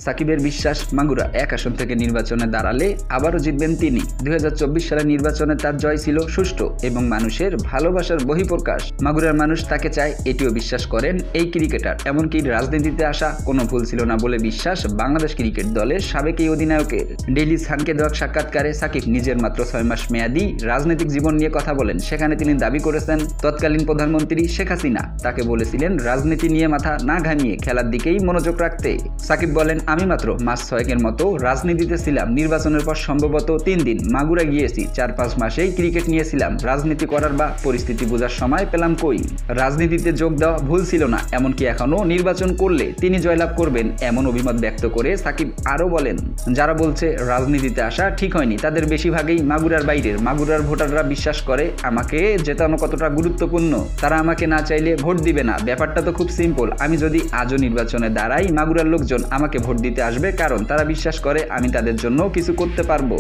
সাকিবের বিশ্বাস মাগুরা 1 আসন থেকে নির্বাচনে দাঁড়ালে আবারও জিতবেন তিনি। 2024 সালের নির্বাচনে তার জয় ছিল সুষ্ঠু এবং মানুষের ভালোবাসার বহিঃপ্রকাশ। মাগুরার মানুষ তাকে চায়, এটিও বিশ্বাস করেন এই ক্রিকেটার। এমনকি রাজনীতিতে আসা কোনো ভুল ছিল না বলে বিশ্বাস বাংলাদেশ ক্রিকেট দলের সাবেক এই অধিনায়কের। ডেইলি সানকে দেওয়া সাক্ষাৎকারে সাকিব নিজের মাত্র 6 মাস মেয়াদী রাজনৈতিক জীবন নিয়ে কথা বলেন। সেখানে তিনি দাবি করেছেন তৎকালীন প্রধানমন্ত্রী শেখ হাসিনা তাকে বলেছিলেন রাজনীতি নিয়ে মাথা না ঘামিয়ে খেলার দিকেই মনোযোগ রাখতে। সাকিব বলেন, আমি মাত্র মাস 6 মতো রাজনীতিতে ছিলাম। নির্বাচনের পর সম্ভবত 3 দিন মাগুরা গিয়েছি। 4-5 মাসেই ক্রিকেট নিয়েছিলাম। রাজনীতি করার বা পরিস্থিতি বোঝার সময় পেলাম কই। রাজনীতিতে যোগ দেওয়া ভুল ছিল না, এমনকি এখনো নির্বাচন করলে তিনি জয়লাভ করবেন এমন অভিমত ব্যক্ত করে সাকিব আরও বলেন, যারা বলছে রাজনীতিতে আসা ঠিক হয়নি তাদের বেশিরভাগই মাগুরার বাইরের। মাগুরার ভোটাররা বিশ্বাস করে আমাকে জেতানো কতটা গুরুত্বপূর্ণ। তারা আমাকে না চাইলে ভোট দিবে না। ব্যাপারটা তো খুব সিম্পল। আমি যদি আজও নির্বাচনে দাঁড়াই, মাগুরার লোকজন আমাকে ভোট দিতে আসবে, কারণ তারা বিশ্বাস করে আমি তাদের জন্য কিছু করতে পারবো।